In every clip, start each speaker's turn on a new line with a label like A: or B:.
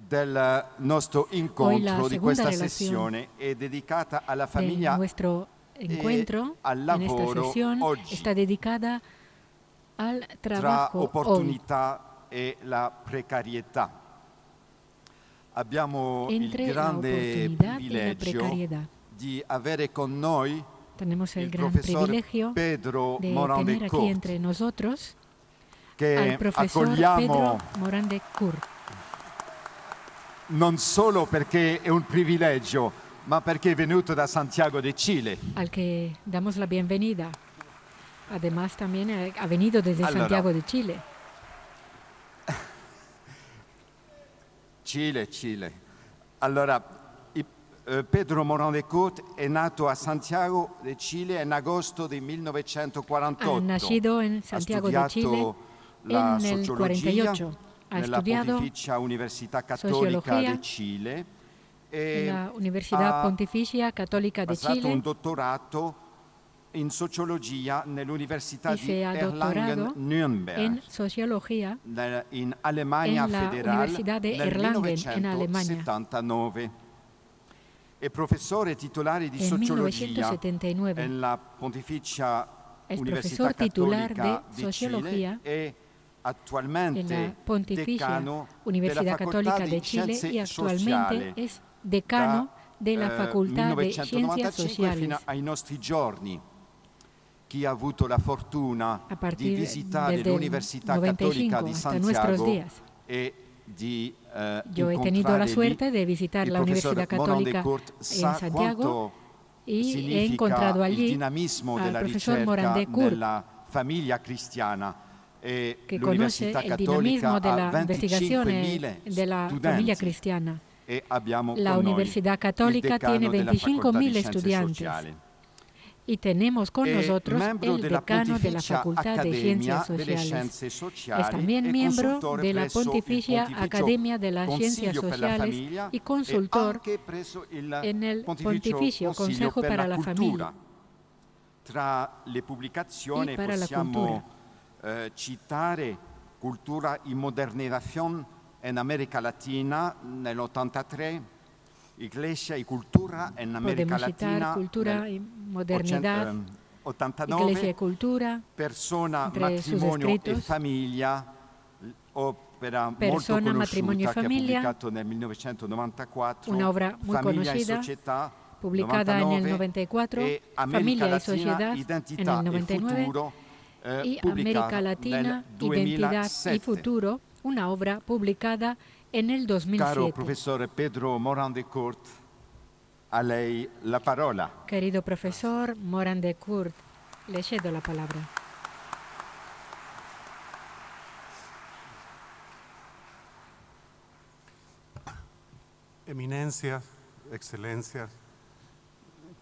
A: del nostro incontro di questa sessione è dedicata alla famiglia
B: nuestro encuentro
A: al
B: en esta
A: lavoro
B: sesión
A: oggi,
B: está dedicada al
A: tra
B: trabajo hoy,
A: opportunità e la precarietà. Abbiamo il
B: entre la
A: grande
B: oportunidad y la
A: privilegio
B: precariedad.
A: di avere con noi
B: Tenemos el
A: il
B: gran
A: professor
B: privilegio
A: Pedro
B: de
A: Morand
B: tener
A: de
B: aquí
A: Court,
B: entre nosotros al
A: che
B: profesor
A: accogliamo
B: Pedro Morand de Court.
A: non solo perché è un privilegio, ma perché è venuto da Santiago de Chile.
B: Al que damos la bienvenida. Además también ha venido desde Santiago de Chile.
A: Chile. Allora, Pedro Morand de Court è nato a Santiago de Chile in agosto del 1948.
B: Ha nacido en Santiago de Chile
A: la
B: en el
A: sociologia
B: 48. Ha
A: nella
B: estudiado
A: Pontificia Università Cattolica de Chile
B: en la Universidad Pontificia Católica de
A: Chile. Ha fatto un
B: Chile
A: dottorato in sociologia nell'Università
B: y
A: di
B: se ha doctorado
A: Erlangen-Nürnberg
B: en sociología
A: in Alemania
B: en la
A: Federale
B: Universidad de
A: nel
B: Erlangen en Alemania.
A: 1979. È professore titolare di sociologia
B: 1979.
A: nella Pontificia
B: Es
A: Università
B: profesor titular
A: Cattolica
B: de
A: di
B: sociología
A: Chile e
B: en
A: attualmente
B: la Pontificia
A: decano
B: Universidad
A: della Facoltà
B: Católica
A: di
B: de Chile
A: Scienze
B: y actualmente
A: Sociali
B: es decano de la Facultad de
A: 1995
B: Ciencias
A: fino
B: Sociales.
A: ai nostri giorni. Chi ha avuto la fortuna di visitare l'Università Cattolica di Santiago e di
B: Yo he tenido la suerte de visitar la Universidad Católica en Santiago y he encontrado allí al profesor Morand de Court,
A: nella famiglia cristiana.
B: que conoce el dinamismo de la investigación de la familia cristiana. La Universidad Católica tiene 25.000 estudiantes. Y tenemos con nosotros el decano de la Facultad de Ciencias Sociales. Es también miembro de la Pontificia Academia de las Ciencias Sociales y consultor en el Pontificio Consejo para la Familia.
A: Tra le pubblicazioni possiamo citare Cultura y Modernización en América Latina nell'83, Iglesia y Cultura en América Latina
B: Cultura y Modernidad,
A: 89,
B: Iglesia y Cultura,
A: Persona, Matrimonio e Famiglia, opera molto conosciuta che ha pubblicato nel 1994,
B: una obra muy
A: Famiglia
B: conocida,
A: e Società,
B: publicada
A: 99,
B: en el 94,
A: e
B: Familia y
A: Latina,
B: Sociedad
A: Identità
B: en el 99,
A: e Futuro,
B: y América Latina, Identidad y Futuro, una obra publicada en el 2007.
A: Caro professore Pedro Morand de Court, a lei la parola.
B: Querido profesor Morand de Court, le cedo la palabra.
C: Eminencias, excelencias,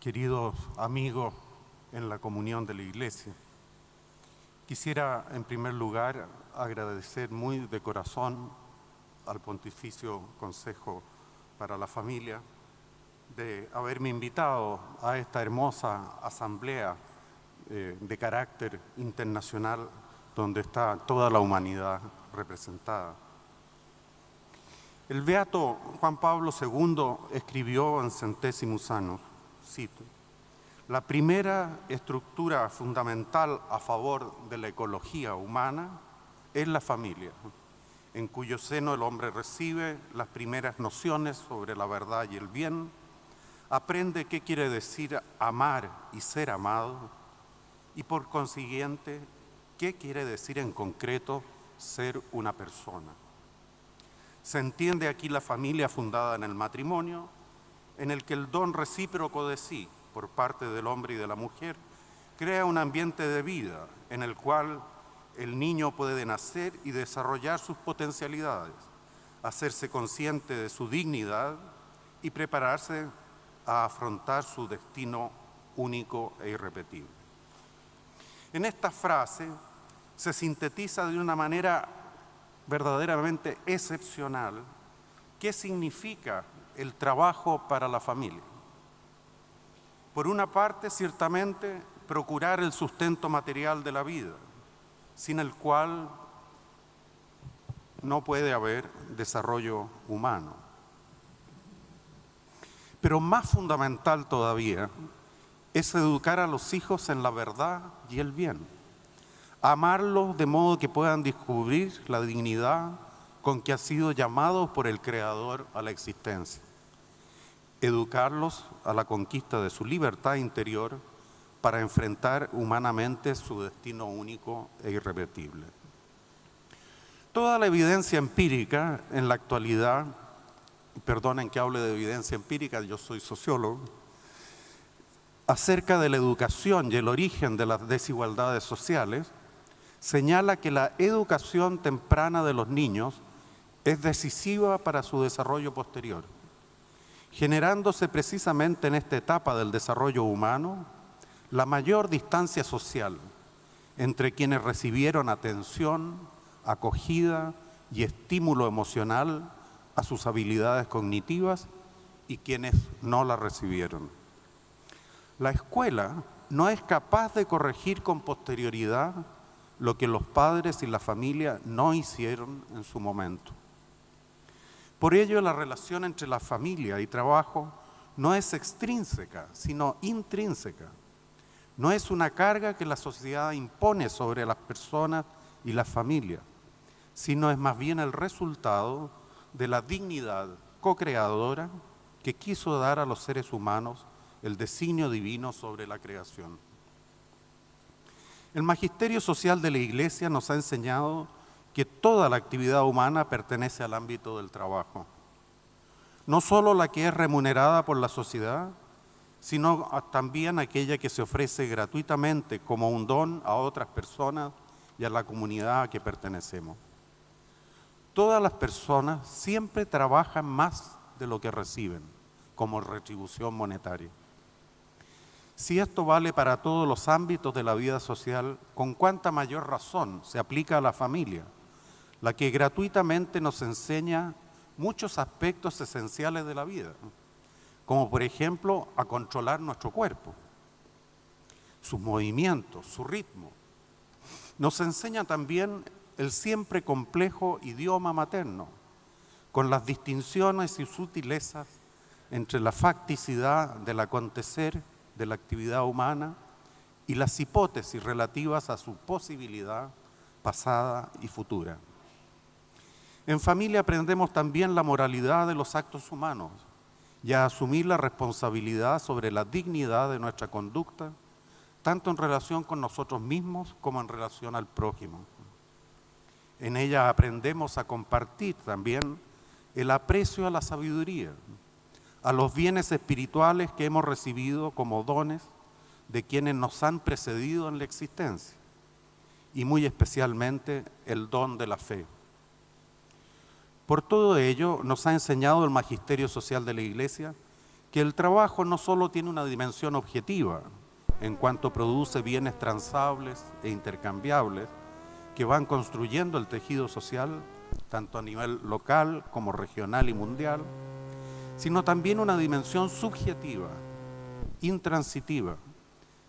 C: queridos amigos en la comunión de la Iglesia, quisiera en primer lugar agradecer muy de corazón al Pontificio Consejo para la Familia de haberme invitado a esta hermosa asamblea de carácter internacional donde está toda la humanidad representada. El beato Juan Pablo II escribió en Centésimos Annus, cito: la primera estructura fundamental a favor de la ecología humana es la familia, en cuyo seno el hombre recibe las primeras nociones sobre la verdad y el bien, aprende qué quiere decir amar y ser amado, y por consiguiente, qué quiere decir en concreto ser una persona. Se entiende aquí la familia fundada en el matrimonio, en el que el don recíproco de sí, por parte del hombre y de la mujer, crea un ambiente de vida en el cual el niño puede nacer y desarrollar sus potencialidades, hacerse consciente de su dignidad y prepararse a afrontar su destino único e irrepetible. En esta frase se sintetiza de una manera verdaderamente excepcional qué significa el trabajo para la familia. Por una parte, ciertamente, procurar el sustento material de la vida, sin el cual no puede haber desarrollo humano. Pero más fundamental todavía es educar a los hijos en la verdad y el bien. Amarlos de modo que puedan descubrir la dignidad con que han sido llamados por el Creador a la existencia. Educarlos a la conquista de su libertad interior para enfrentar humanamente su destino único e irrepetible. Toda la evidencia empírica en la actualidad, perdonen que hable de evidencia empírica, yo soy sociólogo, acerca de la educación y el origen de las desigualdades sociales, señala que la educación temprana de los niños es decisiva para su desarrollo posterior, generándose precisamente en esta etapa del desarrollo humano la mayor distancia social entre quienes recibieron atención, acogida y estímulo emocional a sus habilidades cognitivas y quienes no la recibieron. La escuela no es capaz de corregir con posterioridad lo que los padres y la familia no hicieron en su momento. Por ello, la relación entre la familia y trabajo no es extrínseca, sino intrínseca. No es una carga que la sociedad impone sobre las personas y la familia, sino es más bien el resultado de la dignidad co-creadora que quiso dar a los seres humanos el designio divino sobre la creación. El magisterio social de la Iglesia nos ha enseñado que toda la actividad humana pertenece al ámbito del trabajo. No solo la que es remunerada por la sociedad, sino también aquella que se ofrece gratuitamente como un don a otras personas y a la comunidad a que pertenecemos. Todas las personas siempre trabajan más de lo que reciben como retribución monetaria. Si esto vale para todos los ámbitos de la vida social, ¿con cuánta mayor razón se aplica a la familia, la que gratuitamente nos enseña muchos aspectos esenciales de la vida, como por ejemplo a controlar nuestro cuerpo, sus movimientos, su ritmo? Nos enseña también el siempre complejo idioma materno, con las distinciones y sutilezas entre la facticidad del acontecer de la actividad humana y las hipótesis relativas a su posibilidad pasada y futura. En familia aprendemos también la moralidad de los actos humanos y a asumir la responsabilidad sobre la dignidad de nuestra conducta, tanto en relación con nosotros mismos como en relación al prójimo. En ella aprendemos a compartir también el aprecio a la sabiduría, a los bienes espirituales que hemos recibido como dones de quienes nos han precedido en la existencia, y muy especialmente el don de la fe. Por todo ello, nos ha enseñado el magisterio social de la Iglesia que el trabajo no solo tiene una dimensión objetiva, en cuanto produce bienes transables e intercambiables que van construyendo el tejido social, tanto a nivel local como regional y mundial, sino también una dimensión subjetiva, intransitiva,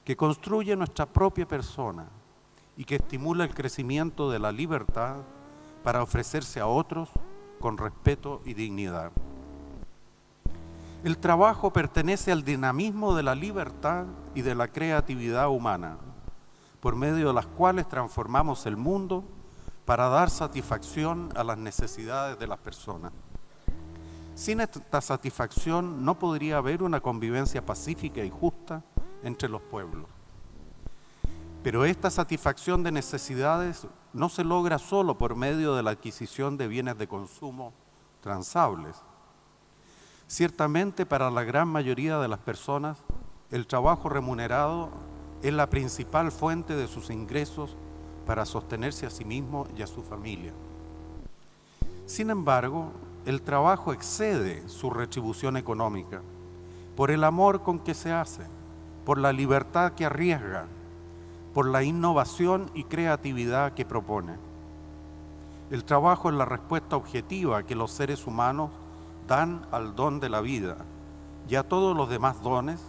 C: que construye nuestra propia persona y que estimula el crecimiento de la libertad para ofrecerse a otros con respeto y dignidad. El trabajo pertenece al dinamismo de la libertad y de la creatividad humana, por medio de las cuales transformamos el mundo para dar satisfacción a las necesidades de las personas. Sin esta satisfacción no podría haber una convivencia pacífica y justa entre los pueblos. Pero esta satisfacción de necesidades no se logra solo por medio de la adquisición de bienes de consumo transables. Ciertamente, para la gran mayoría de las personas, el trabajo remunerado es la principal fuente de sus ingresos para sostenerse a sí mismo y a su familia. Sin embargo, el trabajo excede su retribución económica por el amor con que se hace, por la libertad que arriesga, por la innovación y creatividad que propone. El trabajo es la respuesta objetiva que los seres humanos dan al don de la vida y a todos los demás dones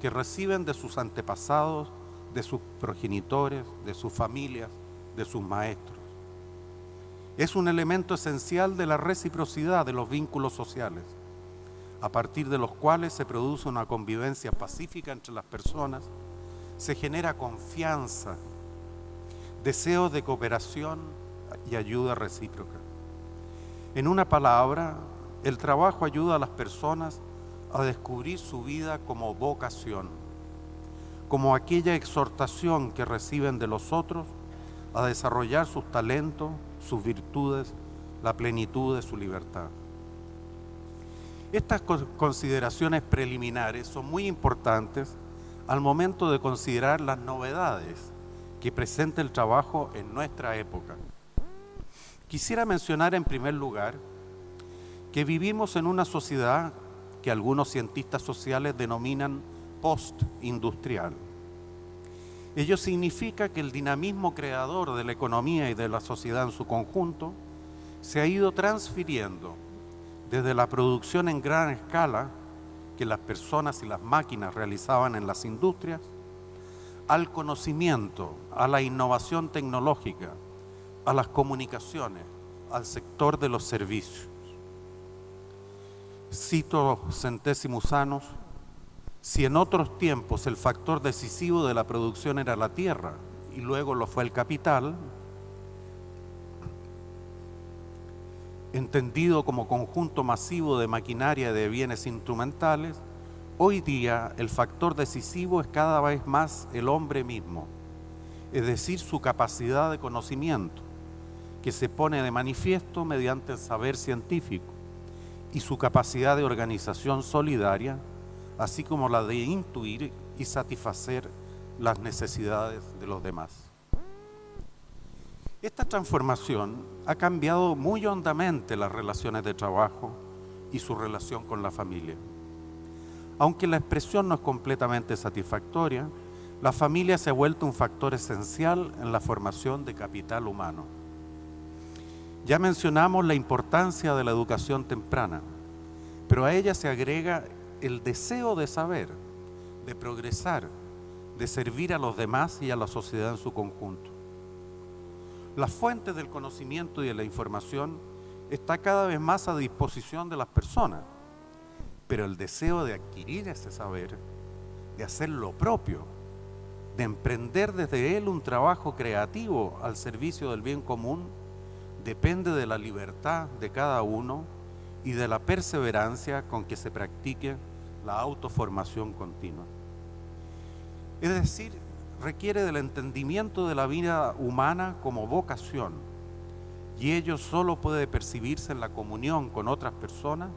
C: que reciben de sus antepasados, de sus progenitores, de sus familias, de sus maestros. Es un elemento esencial de la reciprocidad de los vínculos sociales, a partir de los cuales se produce una convivencia pacífica entre las personas, se genera confianza, deseos de cooperación y ayuda recíproca. En una palabra, el trabajo ayuda a las personas a descubrir su vida como vocación, como aquella exhortación que reciben de los otros a desarrollar sus talentos, sus virtudes, la plenitud de su libertad. Estas consideraciones preliminares son muy importantes al momento de considerar las novedades que presenta el trabajo en nuestra época. Quisiera mencionar en primer lugar que vivimos en una sociedad que algunos cientistas sociales denominan post-industrial. Ello significa que el dinamismo creador de la economía y de la sociedad en su conjunto se ha ido transfiriendo desde la producción en gran escala que las personas y las máquinas realizaban en las industrias, al conocimiento, a la innovación tecnológica, a las comunicaciones, al sector de los servicios. Cito Centésimos Annus: si en otros tiempos el factor decisivo de la producción era la tierra y luego lo fue el capital, entendido como conjunto masivo de maquinaria y de bienes instrumentales, hoy día el factor decisivo es cada vez más el hombre mismo, es decir, su capacidad de conocimiento, que se pone de manifiesto mediante el saber científico, y su capacidad de organización solidaria, así como la de intuir y satisfacer las necesidades de los demás. Esta transformación ha cambiado muy hondamente las relaciones de trabajo y su relación con la familia. Aunque la expresión no es completamente satisfactoria, la familia se ha vuelto un factor esencial en la formación de capital humano. Ya mencionamos la importancia de la educación temprana, pero a ella se agrega el deseo de saber, de progresar, de servir a los demás y a la sociedad en su conjunto. Las fuentes del conocimiento y de la información está cada vez más a disposición de las personas, pero el deseo de adquirir ese saber, de hacer lo propio, de emprender desde él un trabajo creativo al servicio del bien común, depende de la libertad de cada uno y de la perseverancia con que se practique la autoformación continua. Es decir, requiere del entendimiento de la vida humana como vocación, y ello solo puede percibirse en la comunión con otras personas,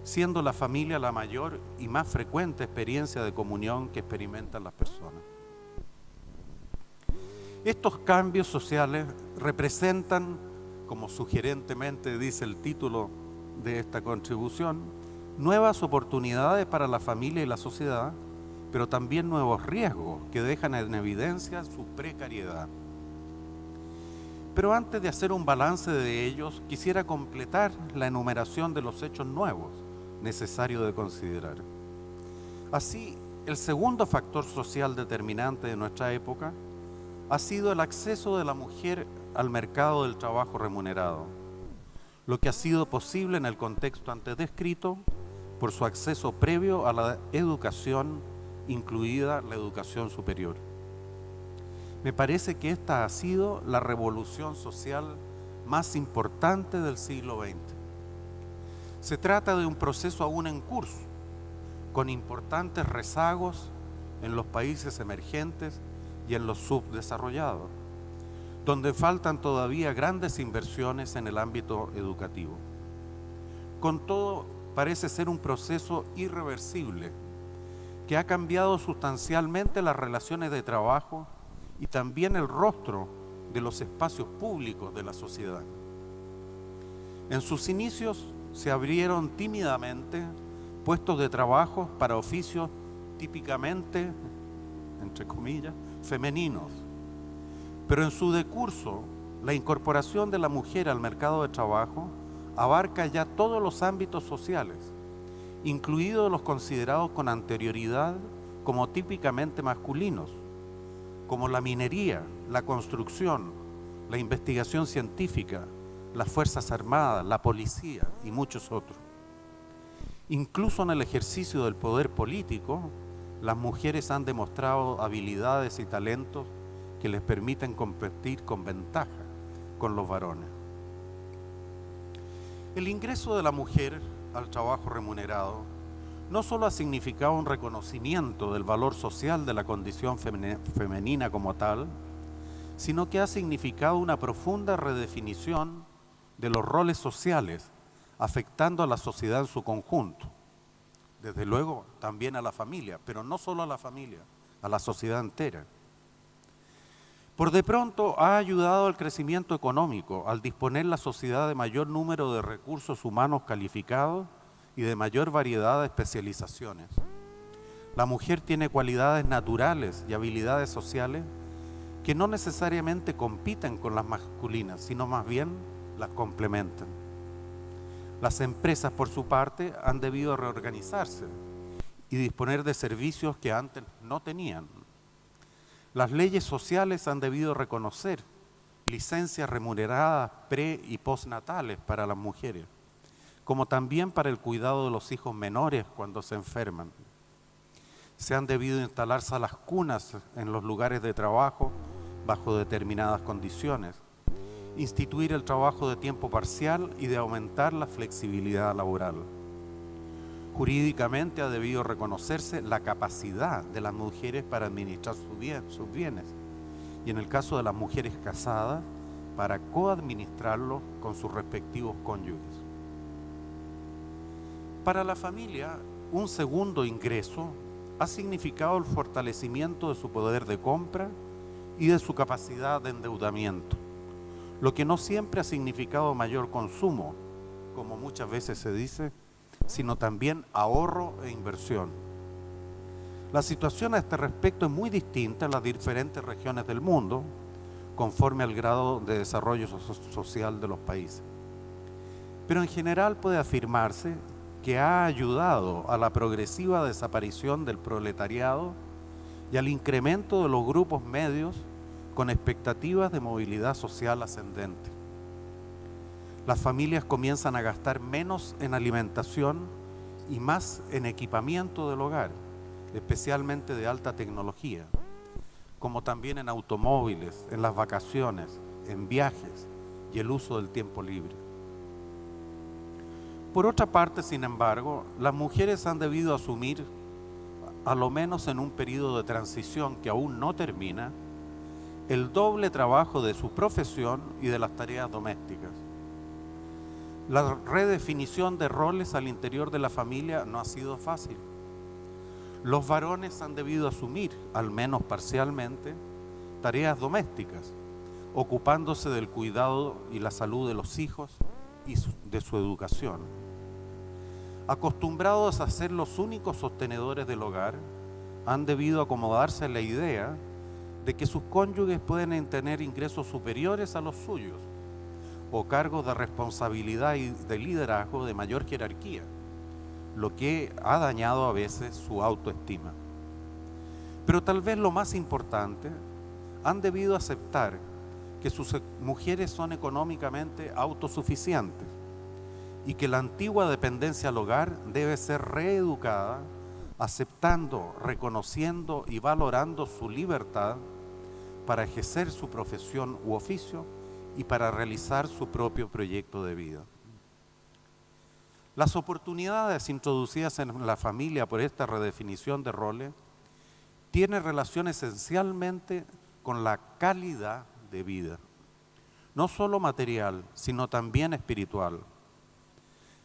C: siendo la familia la mayor y más frecuente experiencia de comunión que experimentan las personas. Estos cambios sociales representan, como sugerentemente dice el título de esta contribución, nuevas oportunidades para la familia y la sociedad, pero también nuevos riesgos que dejan en evidencia su precariedad. Pero antes de hacer un balance de ellos, quisiera completar la enumeración de los hechos nuevos necesarios de considerar. Así, el segundo factor social determinante de nuestra época ha sido el acceso de la mujer al mercado del trabajo remunerado, lo que ha sido posible en el contexto antes descrito por su acceso previo a la educación, incluida la educación superior. Me parece que esta ha sido la revolución social más importante del siglo XX. Se trata de un proceso aún en curso, con importantes rezagos en los países emergentes y en los subdesarrollados, donde faltan todavía grandes inversiones en el ámbito educativo. Con todo, parece ser un proceso irreversible que ha cambiado sustancialmente las relaciones de trabajo y también el rostro de los espacios públicos de la sociedad. En sus inicios se abrieron tímidamente puestos de trabajo para oficios típicamente, entre comillas, femeninos. Pero en su decurso, la incorporación de la mujer al mercado de trabajo abarca ya todos los ámbitos sociales, incluidos los considerados con anterioridad como típicamente masculinos, como la minería, la construcción, la investigación científica, las Fuerzas Armadas, la policía y muchos otros. Incluso en el ejercicio del poder político, las mujeres han demostrado habilidades y talentos que les permiten competir con ventaja con los varones. El ingreso de la mujer al trabajo remunerado no solo ha significado un reconocimiento del valor social de la condición femenina como tal, sino que ha significado una profunda redefinición de los roles sociales, afectando a la sociedad en su conjunto. Desde luego, también a la familia, pero no solo a la familia, a la sociedad entera. Por de pronto, ha ayudado al crecimiento económico, al disponer la sociedad de mayor número de recursos humanos calificados y de mayor variedad de especializaciones. La mujer tiene cualidades naturales y habilidades sociales que no necesariamente compiten con las masculinas, sino más bien las complementan. Las empresas, por su parte, han debido reorganizarse y disponer de servicios que antes no tenían. Las leyes sociales han debido reconocer licencias remuneradas pre- y postnatales para las mujeres, como también para el cuidado de los hijos menores cuando se enferman. Se han debido instalar salas cunas en los lugares de trabajo bajo determinadas condiciones, instituir el trabajo de tiempo parcial y de aumentar la flexibilidad laboral. Jurídicamente ha debido reconocerse la capacidad de las mujeres para administrar sus bienes y en el caso de las mujeres casadas, para coadministrarlos con sus respectivos cónyuges. Para la familia, un segundo ingreso ha significado el fortalecimiento de su poder de compra y de su capacidad de endeudamiento, lo que no siempre ha significado mayor consumo, como muchas veces se dice, sino también ahorro e inversión. La situación a este respecto es muy distinta en las diferentes regiones del mundo, conforme al grado de desarrollo social de los países. Pero en general puede afirmarse que ha ayudado a la progresiva desaparición del proletariado y al incremento de los grupos medios con expectativas de movilidad social ascendente. Las familias comienzan a gastar menos en alimentación y más en equipamiento del hogar, especialmente de alta tecnología, como también en automóviles, en las vacaciones, en viajes y el uso del tiempo libre. Por otra parte, sin embargo, las mujeres han debido asumir, a lo menos en un periodo de transición que aún no termina, el doble trabajo de su profesión y de las tareas domésticas. La redefinición de roles al interior de la familia no ha sido fácil. Los varones han debido asumir, al menos parcialmente, tareas domésticas, ocupándose del cuidado y la salud de los hijos y de su educación. Acostumbrados a ser los únicos sostenedores del hogar, han debido acomodarse a la idea de que sus cónyuges pueden tener ingresos superiores a los suyos o cargos de responsabilidad y de liderazgo de mayor jerarquía, lo que ha dañado a veces su autoestima. Pero tal vez lo más importante, han debido aceptar que sus mujeres son económicamente autosuficientes y que la antigua dependencia al hogar debe ser reeducada, aceptando, reconociendo y valorando su libertad para ejercer su profesión u oficio y para realizar su propio proyecto de vida. Las oportunidades introducidas en la familia por esta redefinición de roles tienen relación esencialmente con la calidad de vida, no solo material, sino también espiritual.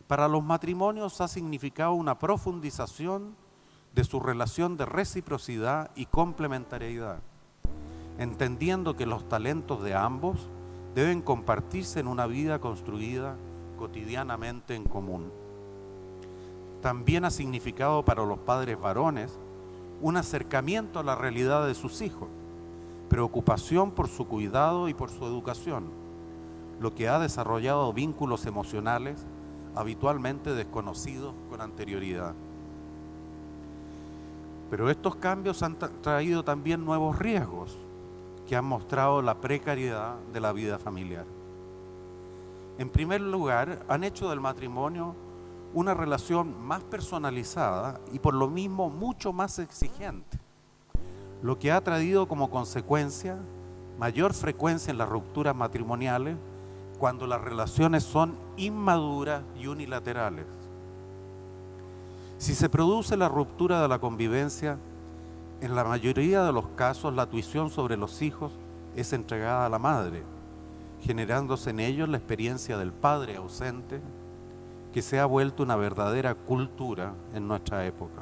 C: Para los matrimonios ha significado una profundización de su relación de reciprocidad y complementariedad, entendiendo que los talentos de ambos deben compartirse en una vida construida cotidianamente en común. También ha significado para los padres varones un acercamiento a la realidad de sus hijos, preocupación por su cuidado y por su educación, lo que ha desarrollado vínculos emocionales habitualmente desconocidos con anterioridad. Pero estos cambios han traído también nuevos riesgos que han mostrado la precariedad de la vida familiar. En primer lugar, han hecho del matrimonio una relación más personalizada y por lo mismo mucho más exigente, lo que ha traído como consecuencia mayor frecuencia en las rupturas matrimoniales cuando las relaciones son inmaduras y unilaterales. Si se produce la ruptura de la convivencia, en la mayoría de los casos la tuición sobre los hijos es entregada a la madre, generándose en ellos la experiencia del padre ausente, que se ha vuelto una verdadera cultura en nuestra época.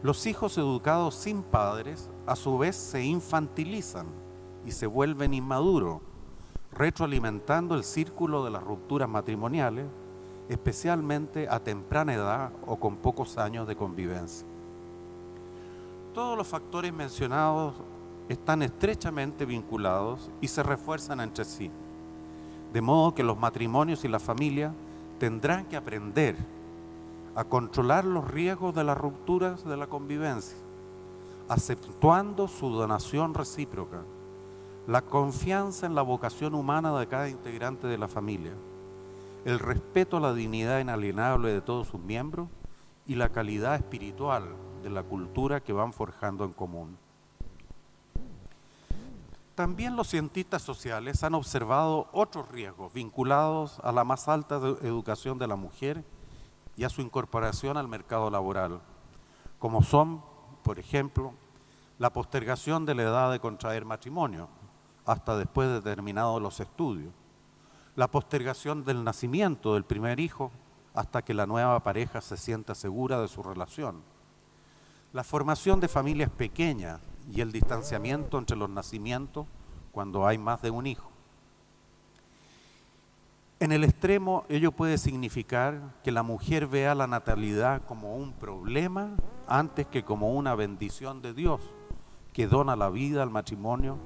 C: Los hijos educados sin padres, a su vez, se infantilizan y se vuelven inmaduros, retroalimentando el círculo de las rupturas matrimoniales, especialmente a temprana edad o con pocos años de convivencia. Todos los factores mencionados están estrechamente vinculados y se refuerzan entre sí, de modo que los matrimonios y las familias tendrán que aprender a controlar los riesgos de las rupturas de la convivencia, acentuando su donación recíproca, la confianza en la vocación humana de cada integrante de la familia, el respeto a la dignidad inalienable de todos sus miembros y la calidad espiritual de la cultura que van forjando en común. También los cientistas sociales han observado otros riesgos vinculados a la más alta educación de la mujer y a su incorporación al mercado laboral, como son, por ejemplo, la postergación de la edad de contraer matrimonio hasta después de terminados los estudios, la postergación del nacimiento del primer hijo hasta que la nueva pareja se sienta segura de su relación, la formación de familias pequeñas y el distanciamiento entre los nacimientos cuando hay más de un hijo. En el extremo, ello puede significar que la mujer vea la natalidad como un problema antes que como una bendición de Dios, que dona la vida al matrimonio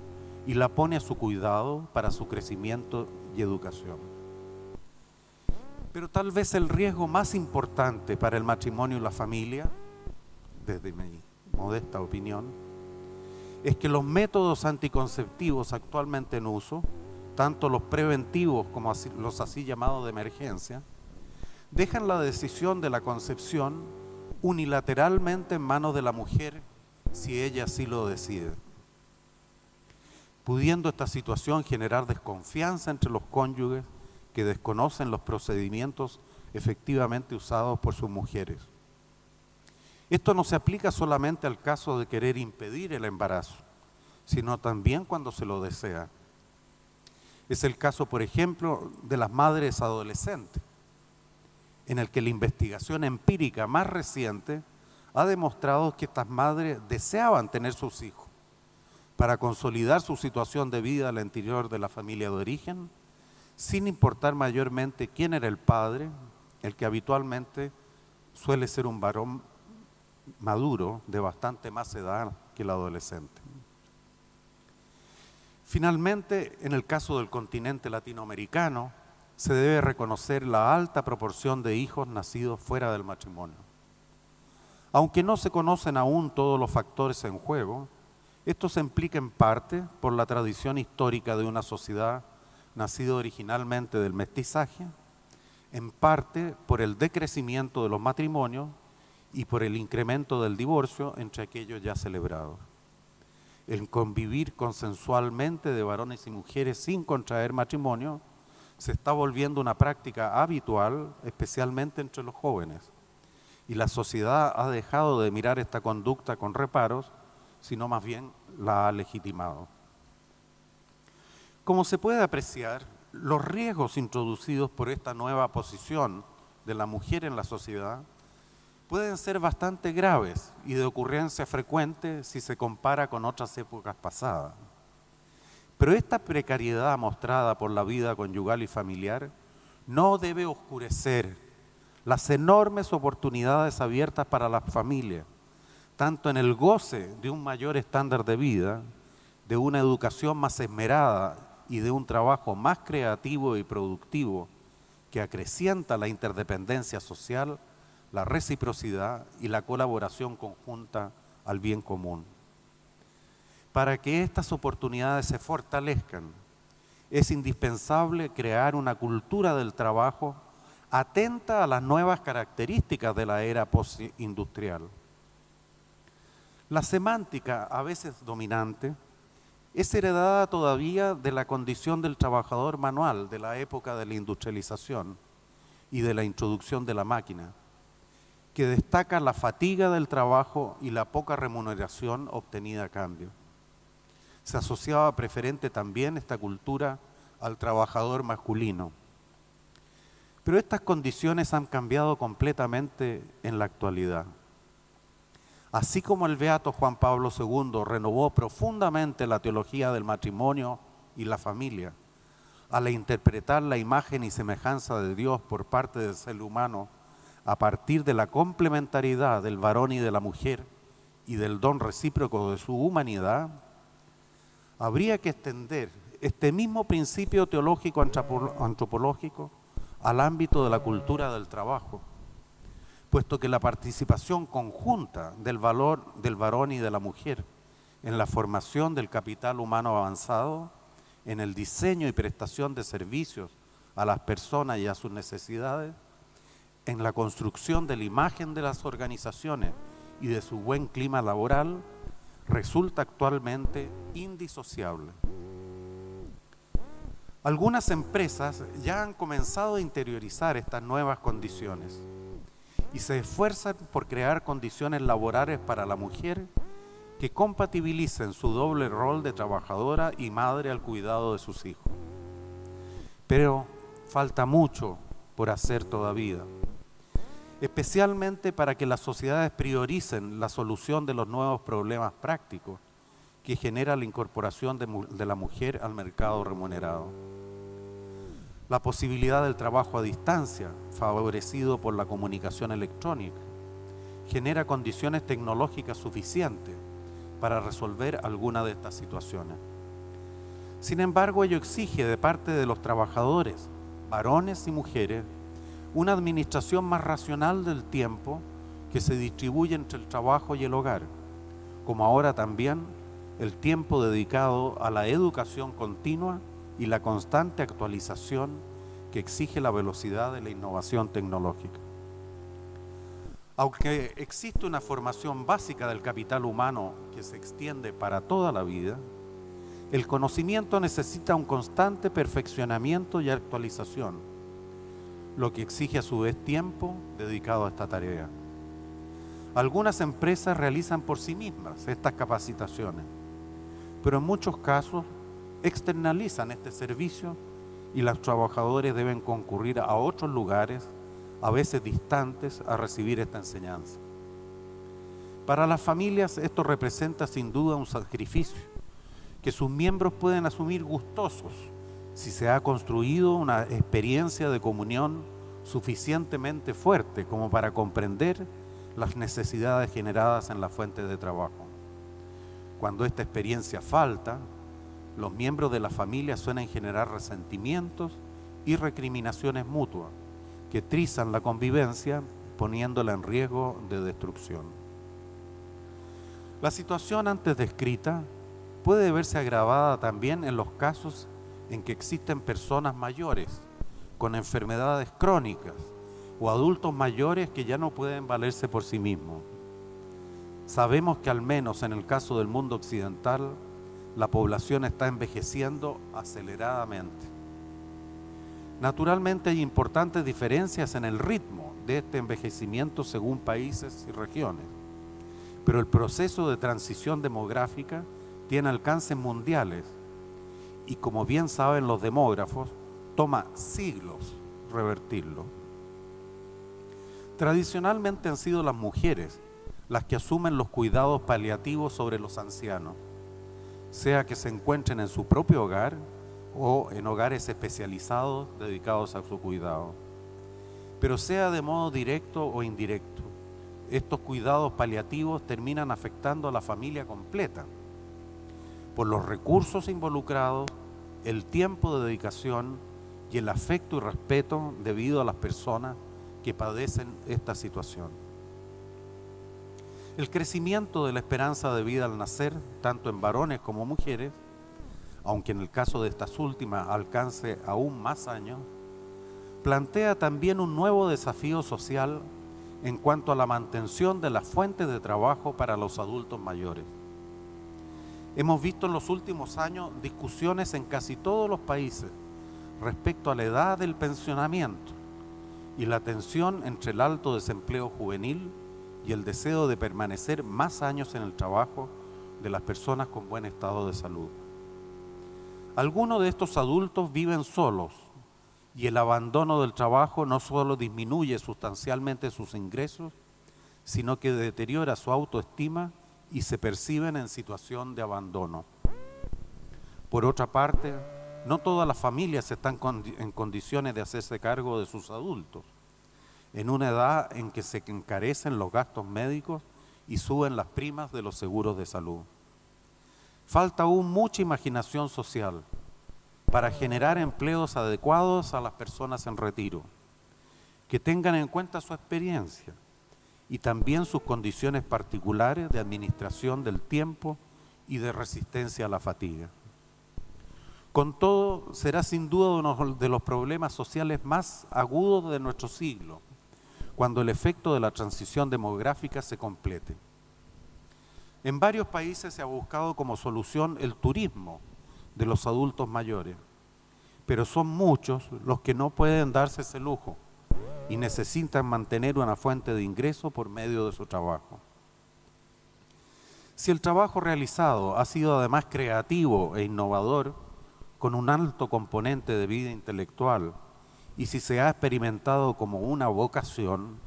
C: y la pone a su cuidado para su crecimiento y educación. Pero tal vez el riesgo más importante para el matrimonio y la familia, desde mi modesta opinión, es que los métodos anticonceptivos actualmente en uso, tanto los preventivos como los así llamados de emergencia, dejan la decisión de la concepción unilateralmente en manos de la mujer si ella así lo decide, pudiendo esta situación generar desconfianza entre los cónyuges que desconocen los procedimientos efectivamente usados por sus mujeres. Esto no se aplica solamente al caso de querer impedir el embarazo, sino también cuando se lo desea. Es el caso, por ejemplo, de las madres adolescentes, en el que la investigación empírica más reciente ha demostrado que estas madres deseaban tener sus hijos para consolidar su situación de vida al interior de la familia de origen, sin importar mayormente quién era el padre, el que habitualmente suele ser un varón maduro de bastante más edad que el adolescente. Finalmente, en el caso del continente latinoamericano, se debe reconocer la alta proporción de hijos nacidos fuera del matrimonio. Aunque no se conocen aún todos los factores en juego, esto se implica en parte por la tradición histórica de una sociedad nacida originalmente del mestizaje, en parte por el decrecimiento de los matrimonios y por el incremento del divorcio entre aquellos ya celebrados. El convivir consensualmente de varones y mujeres sin contraer matrimonio se está volviendo una práctica habitual, especialmente entre los jóvenes. Y la sociedad ha dejado de mirar esta conducta con reparos, sino más bien la ha legitimado. Como se puede apreciar, los riesgos introducidos por esta nueva posición de la mujer en la sociedad pueden ser bastante graves y de ocurrencia frecuente si se compara con otras épocas pasadas. Pero esta precariedad mostrada por la vida conyugal y familiar no debe oscurecer las enormes oportunidades abiertas para las familias, tanto en el goce de un mayor estándar de vida, de una educación más esmerada y de un trabajo más creativo y productivo que acrecienta la interdependencia social, la reciprocidad y la colaboración conjunta al bien común. Para que estas oportunidades se fortalezcan es indispensable crear una cultura del trabajo atenta a las nuevas características de la era postindustrial. La semántica, a veces dominante, es heredada todavía de la condición del trabajador manual de la época de la industrialización y de la introducción de la máquina, que destaca la fatiga del trabajo y la poca remuneración obtenida a cambio. Se asociaba preferente también esta cultura al trabajador masculino. Pero estas condiciones han cambiado completamente en la actualidad. Así como el beato Juan Pablo II renovó profundamente la teología del matrimonio y la familia, al interpretar la imagen y semejanza de Dios por parte del ser humano a partir de la complementariedad del varón y de la mujer y del don recíproco de su humanidad, habría que extender este mismo principio teológico antropológico al ámbito de la cultura del trabajo, puesto que la participación conjunta del varón y de la mujer en la formación del capital humano avanzado, en el diseño y prestación de servicios a las personas y a sus necesidades, en la construcción de la imagen de las organizaciones y de su buen clima laboral, resulta actualmente indisociable. Algunas empresas ya han comenzado a interiorizar estas nuevas condiciones y se esfuerzan por crear condiciones laborales para la mujer que compatibilicen su doble rol de trabajadora y madre al cuidado de sus hijos. Pero falta mucho por hacer todavía, especialmente para que las sociedades prioricen la solución de los nuevos problemas prácticos que genera la incorporación de la mujer al mercado remunerado. La posibilidad del trabajo a distancia, favorecido por la comunicación electrónica, genera condiciones tecnológicas suficientes para resolver alguna de estas situaciones. Sin embargo, ello exige de parte de los trabajadores, varones y mujeres, una administración más racional del tiempo que se distribuye entre el trabajo y el hogar, como ahora también el tiempo dedicado a la educación continua y la constante actualización que exige la velocidad de la innovación tecnológica. Aunque existe una formación básica del capital humano que se extiende para toda la vida, el conocimiento necesita un constante perfeccionamiento y actualización, lo que exige a su vez tiempo dedicado a esta tarea. Algunas empresas realizan por sí mismas estas capacitaciones, pero en muchos casos externalizan este servicio y los trabajadores deben concurrir a otros lugares, a veces distantes, a recibir esta enseñanza. Para las familias esto representa sin duda un sacrificio que sus miembros pueden asumir gustosos si se ha construido una experiencia de comunión suficientemente fuerte como para comprender las necesidades generadas en la fuente de trabajo. Cuando esta experiencia falta, los miembros de la familia suelen generar resentimientos y recriminaciones mutuas que trizan la convivencia, poniéndola en riesgo de destrucción. La situación antes descrita puede verse agravada también en los casos en que existen personas mayores con enfermedades crónicas o adultos mayores que ya no pueden valerse por sí mismos. Sabemos que al menos en el caso del mundo occidental, la población está envejeciendo aceleradamente. Naturalmente hay importantes diferencias en el ritmo de este envejecimiento según países y regiones, pero el proceso de transición demográfica tiene alcances mundiales y, como bien saben los demógrafos, toma siglos revertirlo. Tradicionalmente han sido las mujeres las que asumen los cuidados paliativos sobre los ancianos, sea que se encuentren en su propio hogar o en hogares especializados dedicados a su cuidado. Pero sea de modo directo o indirecto, estos cuidados paliativos terminan afectando a la familia completa por los recursos involucrados, el tiempo de dedicación y el afecto y respeto debido a las personas que padecen esta situación. El crecimiento de la esperanza de vida al nacer, tanto en varones como mujeres, aunque en el caso de estas últimas alcance aún más años, plantea también un nuevo desafío social en cuanto a la mantención de las fuentes de trabajo para los adultos mayores. Hemos visto en los últimos años discusiones en casi todos los países respecto a la edad del pensionamiento y la tensión entre el alto desempleo juvenil y el deseo de permanecer más años en el trabajo de las personas con buen estado de salud. Algunos de estos adultos viven solos y el abandono del trabajo no solo disminuye sustancialmente sus ingresos, sino que deteriora su autoestima y se perciben en situación de abandono. Por otra parte, no todas las familias están en condiciones de hacerse cargo de sus adultos, en una edad en que se encarecen los gastos médicos y suben las primas de los seguros de salud. Falta aún mucha imaginación social para generar empleos adecuados a las personas en retiro, que tengan en cuenta su experiencia y también sus condiciones particulares de administración del tiempo y de resistencia a la fatiga. Con todo, será sin duda uno de los problemas sociales más agudos de nuestro siglo, cuando el efecto de la transición demográfica se complete. En varios países se ha buscado como solución el turismo de los adultos mayores, pero son muchos los que no pueden darse ese lujo y necesitan mantener una fuente de ingreso por medio de su trabajo. Si el trabajo realizado ha sido además creativo e innovador, con un alto componente de vida intelectual, y si se ha experimentado como una vocación,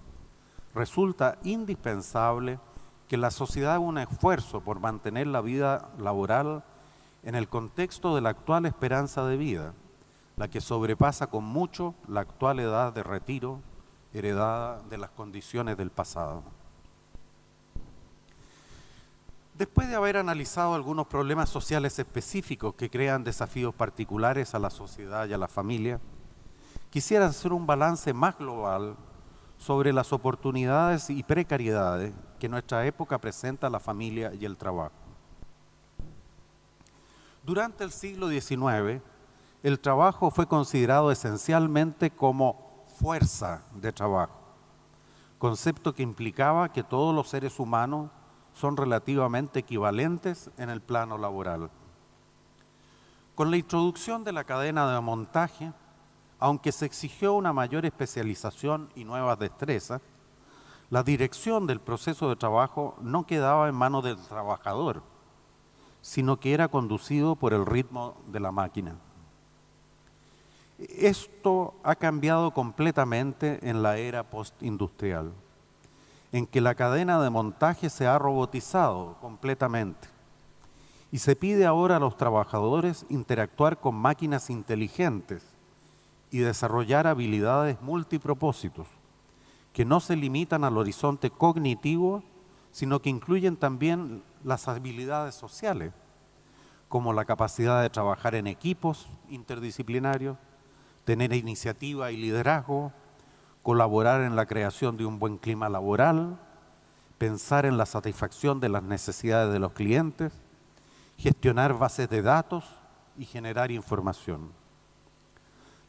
C: resulta indispensable que la sociedad haga un esfuerzo por mantener la vida laboral en el contexto de la actual esperanza de vida, la que sobrepasa con mucho la actual edad de retiro heredada de las condiciones del pasado. Después de haber analizado algunos problemas sociales específicos que crean desafíos particulares a la sociedad y a la familia, quisiera hacer un balance más global sobre las oportunidades y precariedades que nuestra época presenta a la familia y el trabajo. Durante el siglo XIX, el trabajo fue considerado esencialmente como fuerza de trabajo, concepto que implicaba que todos los seres humanos son relativamente equivalentes en el plano laboral. Con la introducción de la cadena de montaje, aunque se exigió una mayor especialización y nuevas destrezas, la dirección del proceso de trabajo no quedaba en manos del trabajador, sino que era conducido por el ritmo de la máquina. Esto ha cambiado completamente en la era postindustrial, en que la cadena de montaje se ha robotizado completamente y se pide ahora a los trabajadores interactuar con máquinas inteligentes y desarrollar habilidades multipropósitos que no se limitan al horizonte cognitivo, sino que incluyen también las habilidades sociales, como la capacidad de trabajar en equipos interdisciplinarios, tener iniciativa y liderazgo, colaborar en la creación de un buen clima laboral, pensar en la satisfacción de las necesidades de los clientes, gestionar bases de datos y generar información.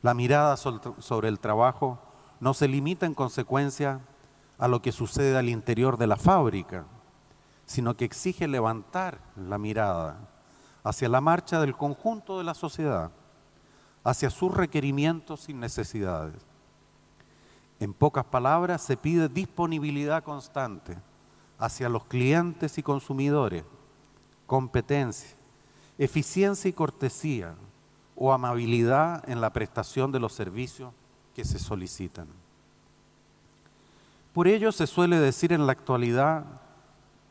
C: La mirada sobre el trabajo no se limita en consecuencia a lo que sucede al interior de la fábrica, sino que exige levantar la mirada hacia la marcha del conjunto de la sociedad, hacia sus requerimientos y necesidades. En pocas palabras, se pide disponibilidad constante hacia los clientes y consumidores, competencia, eficiencia y cortesía, o amabilidad en la prestación de los servicios que se solicitan. Por ello se suele decir en la actualidad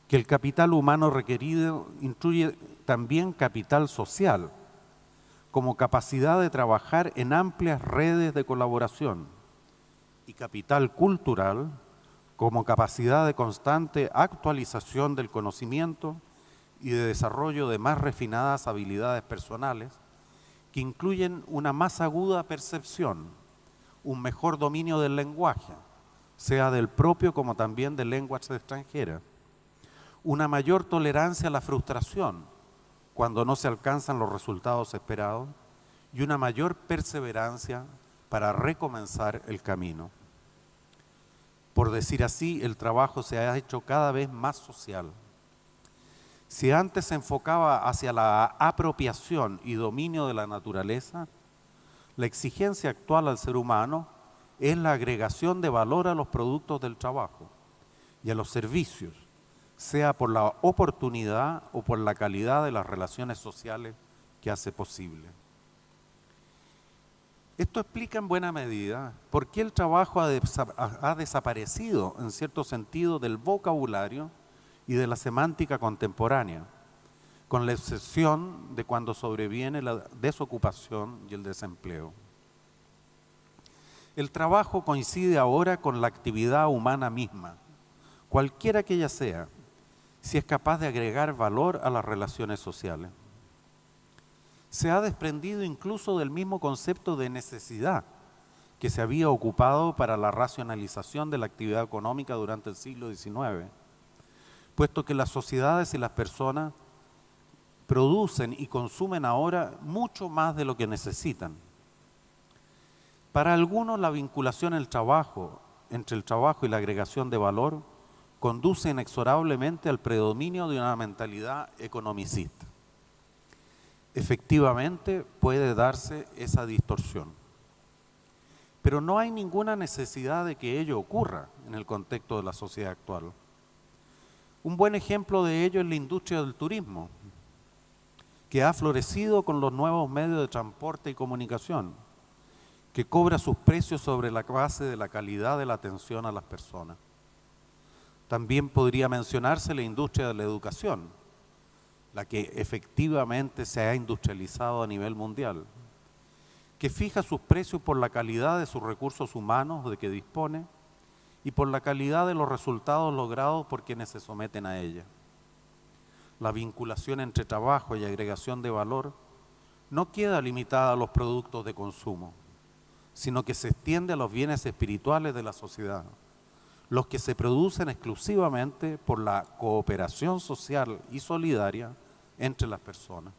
C: que el capital humano requerido incluye también capital social, como capacidad de trabajar en amplias redes de colaboración, y capital cultural como capacidad de constante actualización del conocimiento y de desarrollo de más refinadas habilidades personales que incluyen una más aguda percepción, un mejor dominio del lenguaje, sea del propio como también de lenguas extranjeras, una mayor tolerancia a la frustración, cuando no se alcanzan los resultados esperados y una mayor perseverancia para recomenzar el camino. Por decir así, el trabajo se ha hecho cada vez más social. Si antes se enfocaba hacia la apropiación y dominio de la naturaleza, la exigencia actual al ser humano es la agregación de valor a los productos del trabajo y a los servicios, sea por la oportunidad o por la calidad de las relaciones sociales que hace posible. Esto explica en buena medida por qué el trabajo ha desaparecido en cierto sentido del vocabulario y de la semántica contemporánea, con la excepción de cuando sobreviene la desocupación y el desempleo. El trabajo coincide ahora con la actividad humana misma, cualquiera que ella sea, si es capaz de agregar valor a las relaciones sociales. Se ha desprendido incluso del mismo concepto de necesidad que se había ocupado para la racionalización de la actividad económica durante el siglo XIX, puesto que las sociedades y las personas producen y consumen ahora mucho más de lo que necesitan. Para algunos, la vinculación entre el trabajo y la agregación de valor conduce inexorablemente al predominio de una mentalidad economicista. Efectivamente, puede darse esa distorsión. Pero no hay ninguna necesidad de que ello ocurra en el contexto de la sociedad actual. Un buen ejemplo de ello es la industria del turismo, que ha florecido con los nuevos medios de transporte y comunicación, que cobra sus precios sobre la base de la calidad de la atención a las personas. También podría mencionarse la industria de la educación, la que efectivamente se ha industrializado a nivel mundial, que fija sus precios por la calidad de sus recursos humanos de que dispone y por la calidad de los resultados logrados por quienes se someten a ella. La vinculación entre trabajo y agregación de valor no queda limitada a los productos de consumo, sino que se extiende a los bienes espirituales de la sociedad, los que se producen exclusivamente por la cooperación social y solidaria entre las personas.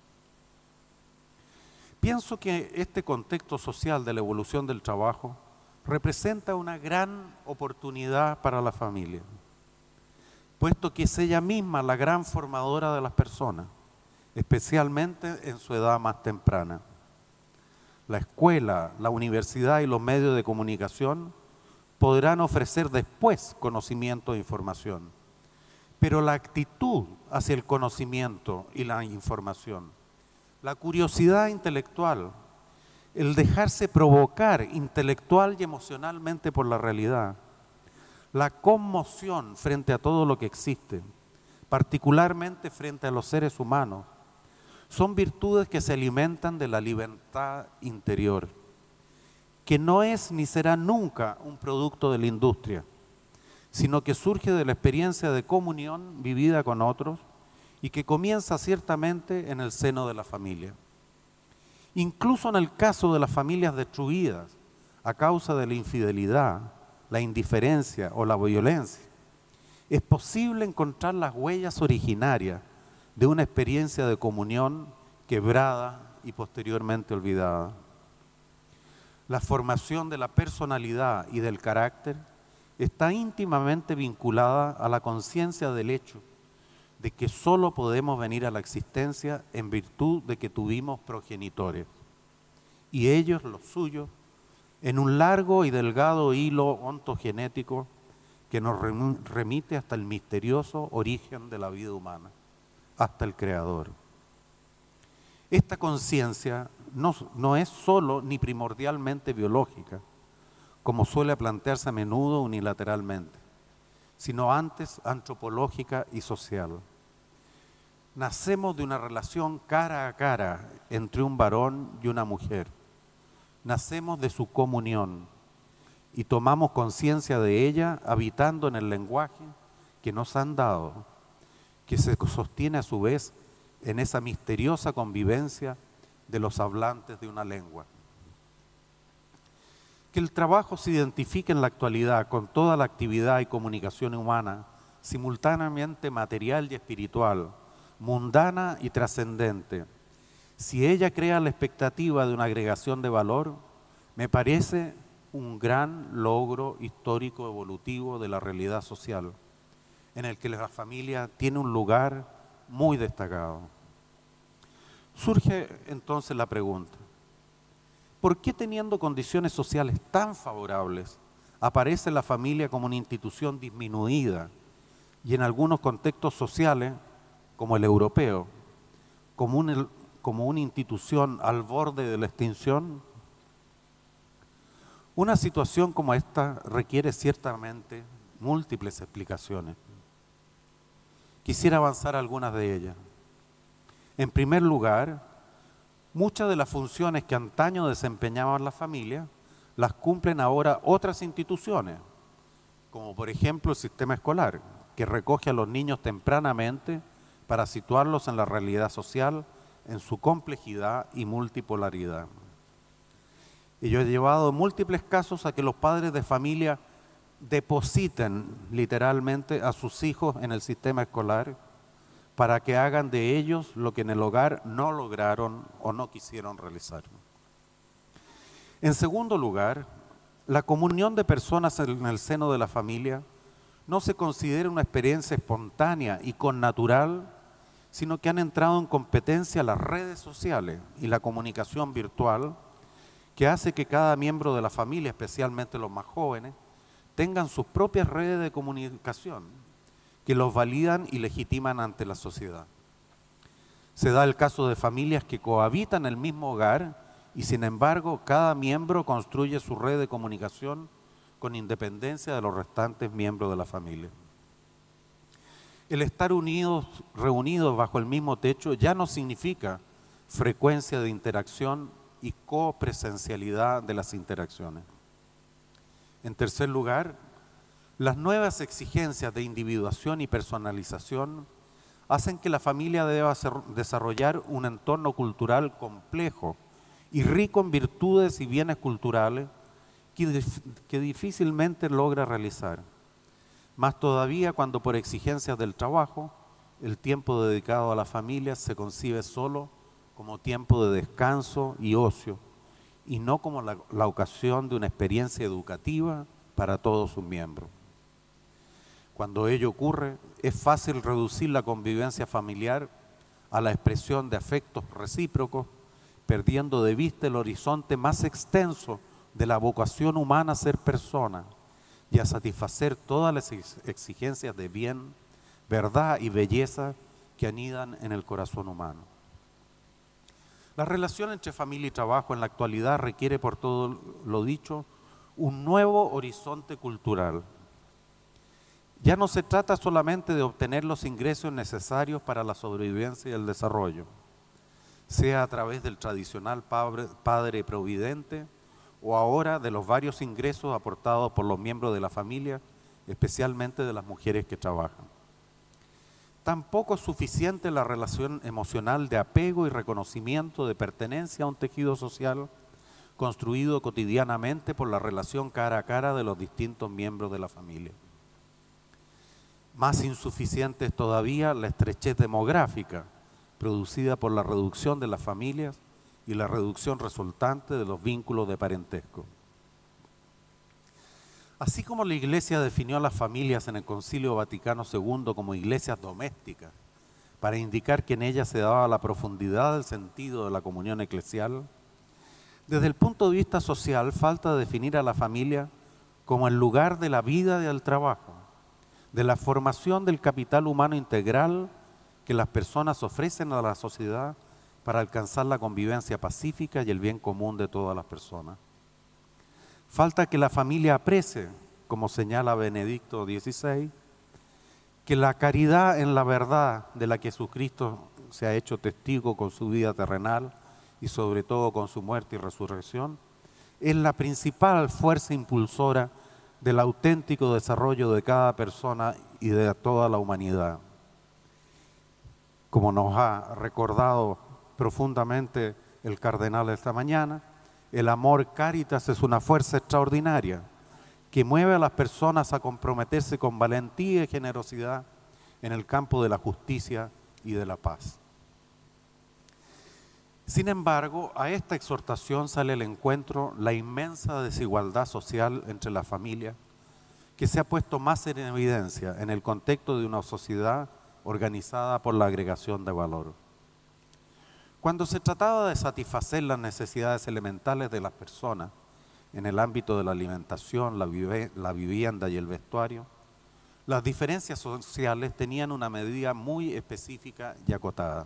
C: Pienso que este contexto social de la evolución del trabajo representa una gran oportunidad para la familia, puesto que es ella misma la gran formadora de las personas, especialmente en su edad más temprana. La escuela, la universidad y los medios de comunicación podrán ofrecer después conocimiento e información, pero la actitud hacia el conocimiento y la información, la curiosidad intelectual, el dejarse provocar intelectual y emocionalmente por la realidad, la conmoción frente a todo lo que existe, particularmente frente a los seres humanos, son virtudes que se alimentan de la libertad interior, que no es ni será nunca un producto de la industria, sino que surge de la experiencia de comunión vivida con otros y que comienza ciertamente en el seno de la familia. Incluso en el caso de las familias destruidas a causa de la infidelidad, la indiferencia o la violencia, es posible encontrar las huellas originarias de una experiencia de comunión quebrada y posteriormente olvidada. La formación de la personalidad y del carácter está íntimamente vinculada a la conciencia del hecho de que solo podemos venir a la existencia en virtud de que tuvimos progenitores, y ellos, los suyos, en un largo y delgado hilo ontogenético que nos remite hasta el misterioso origen de la vida humana, hasta el Creador. Esta conciencia no es solo ni primordialmente biológica, como suele plantearse a menudo unilateralmente, sino antes antropológica y social. Nacemos de una relación cara a cara entre un varón y una mujer. Nacemos de su comunión y tomamos conciencia de ella habitando en el lenguaje que nos han dado, que se sostiene a su vez en esa misteriosa convivencia de los hablantes de una lengua. Que el trabajo se identifique en la actualidad con toda la actividad y comunicación humana, simultáneamente material y espiritual, mundana y trascendente, si ella crea la expectativa de una agregación de valor, me parece un gran logro histórico evolutivo de la realidad social, en el que la familia tiene un lugar muy destacado. Surge entonces la pregunta, ¿por qué teniendo condiciones sociales tan favorables aparece la familia como una institución disminuida y en algunos contextos sociales, como el europeo, como una institución al borde de la extinción? Una situación como esta requiere ciertamente múltiples explicaciones. Quisiera avanzar algunas de ellas. En primer lugar, muchas de las funciones que antaño desempeñaban las familias las cumplen ahora otras instituciones, como por ejemplo el sistema escolar, que recoge a los niños tempranamente para situarlos en la realidad social, en su complejidad y multipolaridad. Y yo he llevado múltiples casos a que los padres de familia depositen literalmente a sus hijos en el sistema escolar para que hagan de ellos lo que en el hogar no lograron o no quisieron realizar. En segundo lugar, la comunión de personas en el seno de la familia no se considera una experiencia espontánea y connatural, sino que han entrado en competencia las redes sociales y la comunicación virtual, que hace que cada miembro de la familia, especialmente los más jóvenes, tengan sus propias redes de comunicación que los validan y legitiman ante la sociedad. Se da el caso de familias que cohabitan en el mismo hogar y sin embargo cada miembro construye su red de comunicación con independencia de los restantes miembros de la familia. El estar reunidos bajo el mismo techo ya no significa frecuencia de interacción y copresencialidad de las interacciones. En tercer lugar, las nuevas exigencias de individuación y personalización hacen que la familia deba desarrollar un entorno cultural complejo y rico en virtudes y bienes culturales que difícilmente logra realizar. Más todavía cuando por exigencias del trabajo, el tiempo dedicado a la familia se concibe solo como tiempo de descanso y ocio, y no como la ocasión de una experiencia educativa para todos sus miembros. Cuando ello ocurre, es fácil reducir la convivencia familiar a la expresión de afectos recíprocos, perdiendo de vista el horizonte más extenso de la vocación humana a ser persona y a satisfacer todas las exigencias de bien, verdad y belleza que anidan en el corazón humano. La relación entre familia y trabajo en la actualidad requiere, por todo lo dicho, un nuevo horizonte cultural. Ya no se trata solamente de obtener los ingresos necesarios para la sobrevivencia y el desarrollo, sea a través del tradicional padre providente o ahora de los varios ingresos aportados por los miembros de la familia, especialmente de las mujeres que trabajan. Tampoco es suficiente la relación emocional de apego y reconocimiento de pertenencia a un tejido social construido cotidianamente por la relación cara a cara de los distintos miembros de la familia. Más insuficiente es todavía la estrechez demográfica producida por la reducción de las familias y la reducción resultante de los vínculos de parentesco. Así como la Iglesia definió a las familias en el Concilio Vaticano II como iglesias domésticas, para indicar que en ellas se daba la profundidad del sentido de la comunión eclesial, desde el punto de vista social falta definir a la familia como el lugar de la vida y del trabajo, de la formación del capital humano integral que las personas ofrecen a la sociedad para alcanzar la convivencia pacífica y el bien común de todas las personas. Falta que la familia aprecie, como señala Benedicto XVI, que la caridad en la verdad de la que Jesucristo se ha hecho testigo con su vida terrenal y sobre todo con su muerte y resurrección, es la principal fuerza impulsora del auténtico desarrollo de cada persona y de toda la humanidad. Como nos ha recordado profundamente el cardenal esta mañana, el amor Cáritas es una fuerza extraordinaria que mueve a las personas a comprometerse con valentía y generosidad en el campo de la justicia y de la paz. Sin embargo, a esta exhortación sale al encuentro la inmensa desigualdad social entre las familias que se ha puesto más en evidencia en el contexto de una sociedad organizada por la agregación de valor. Cuando se trataba de satisfacer las necesidades elementales de las personas en el ámbito de la alimentación, la vivienda y el vestuario, las diferencias sociales tenían una medida muy específica y acotada.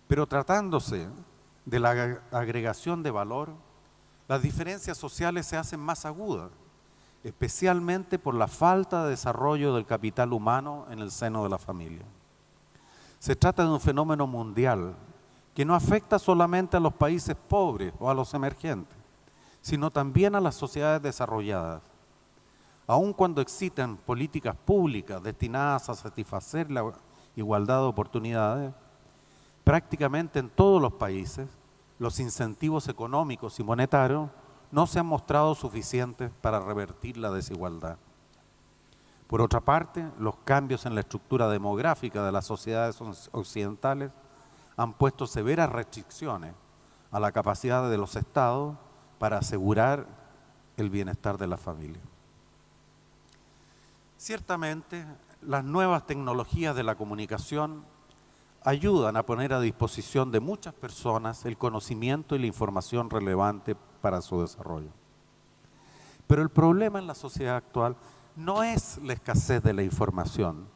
C: Pero tratándose de la agregación de valor, las diferencias sociales se hacen más agudas, especialmente por la falta de desarrollo del capital humano en el seno de la familia. Se trata de un fenómeno mundial que no afecta solamente a los países pobres o a los emergentes, sino también a las sociedades desarrolladas. Aun cuando existen políticas públicas destinadas a satisfacer la igualdad de oportunidades, prácticamente en todos los países, los incentivos económicos y monetarios no se han mostrado suficientes para revertir la desigualdad. Por otra parte, los cambios en la estructura demográfica de las sociedades occidentales han puesto severas restricciones a la capacidad de los estados para asegurar el bienestar de la familia. Ciertamente, las nuevas tecnologías de la comunicación ayudan a poner a disposición de muchas personas el conocimiento y la información relevante para su desarrollo. Pero el problema en la sociedad actual no es la escasez de la información,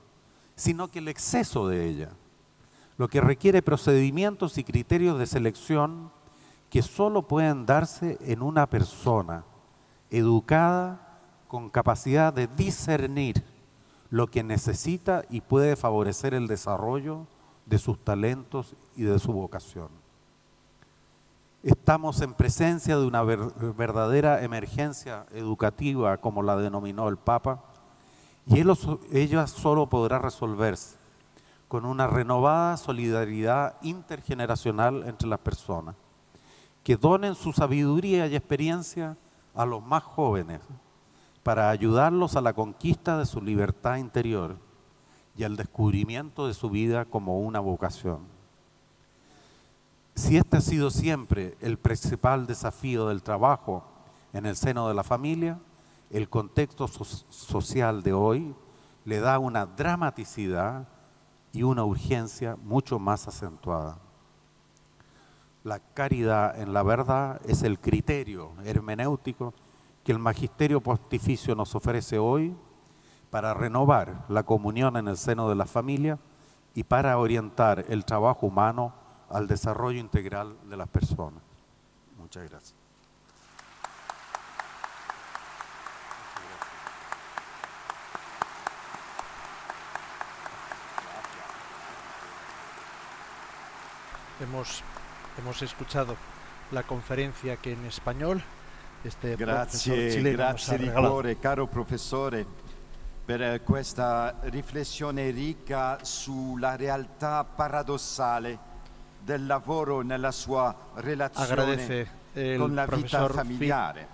C: sino que el exceso de ella, lo que requiere procedimientos y criterios de selección que solo pueden darse en una persona educada con capacidad de discernir lo que necesita y puede favorecer el desarrollo de sus talentos y de su vocación. Estamos en presencia de una verdadera emergencia educativa, como la denominó el Papa, y ella solo podrá resolverse con una renovada solidaridad intergeneracional entre las personas, que donen su sabiduría y experiencia a los más jóvenes para ayudarlos a la conquista de su libertad interior y al descubrimiento de su vida como una vocación. Si este ha sido siempre el principal desafío del trabajo en el seno de la familia, el contexto social de hoy le da una dramaticidad y una urgencia mucho más acentuada. La caridad en la verdad es el criterio hermenéutico que el Magisterio Pontificio nos ofrece hoy para renovar la comunión en el seno de la familia y para orientar el trabajo humano al desarrollo integral de las personas. Muchas gracias.
D: Hemos escuchado la conferencia que en español professor chileno
A: grazie di cuore, caro professore, per questa riflessione ricca sulla realtà paradossale del lavoro nella sua relazione con la vita familiare.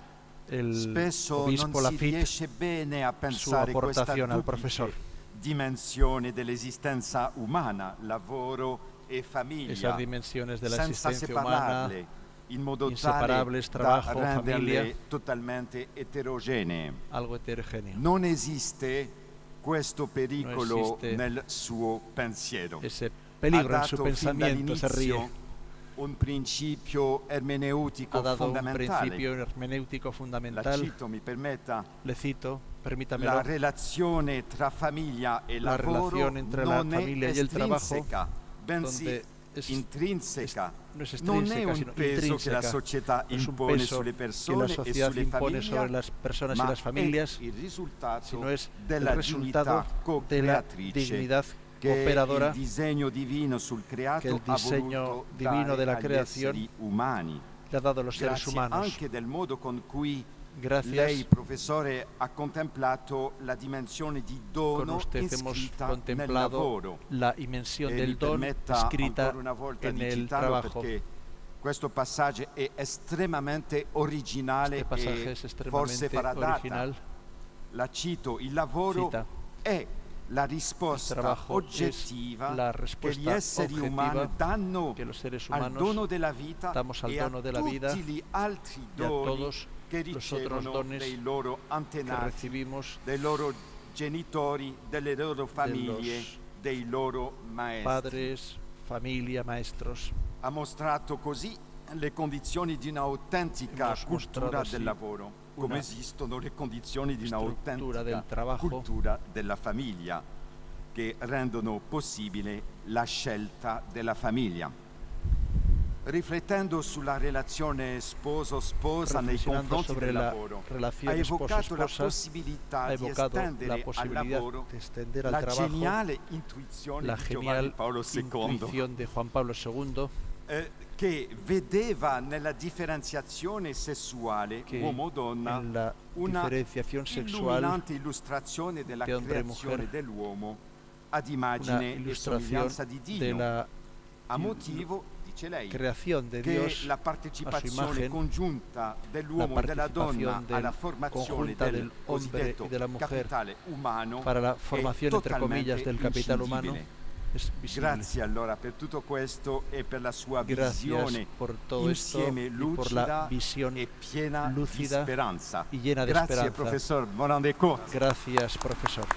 A: Spesso non si riesce bene a pensare questa duplice dimensione dell'esistenza umana, lavoro e famiglia, senza separarle in modo tale da renderle totalmente eterogenee. Non esiste questo pericolo nel suo pensiero.
D: Ha dato fin
A: dall'inizio un principio ermeneutico fondamentale. La cito, mi permetta.
D: Permítamelo.
A: La relazione tra famiglia e lavoro non è estrinseca, bensì intrinseca. Non è un peso che la società impone sulle persone e sulle famiglie, ma è il risultato della dignità co-creatrice che il disegno divino sul creato ha voluto dare agli esseri umani. Grazie anche del modo con cui lei, professore, ha contemplato la dimensione di dono inscritta nel lavoro.
D: La dimensione del dono inscritta nel trabajo.
A: Perché questo passaggio è estremamente originale e forse farà data. La cito: il lavoro è la risposta oggettiva che gli esseri umani danno al dono della vita e a tutti gli altri doni che ricevono dei loro antenati, dei loro genitori, delle loro famiglie, dei loro maestri.
D: Padres, famiglia, maestros.
A: Ha mostrato così le condizioni di un'autentica cultura del lavoro, come esistono le condizioni di un'autentica cultura della famiglia, che rendono possibile la scelta della famiglia. Riflettendo sulla relazione sposo-sposa nei confronti del lavoro, ha evocato la possibilità di estendere al lavoro la geniale intuizione di Giovanni Paolo II, che vedeva nella differenziazione sessuale uomo-donna una illuminante illustrazione della creazione dell'uomo ad immagine e somiglianza di Dio, a motivo, dice lei, che la partecipazione congiunta dell'uomo e della donna alla formazione del cosiddetto capitale umano è totalmente inscindibile. Grazie allora per tutto questo e per la sua visione insieme lucida e piena di speranza. Grazie professor, buon rendez-vous.
D: Gracias profesor.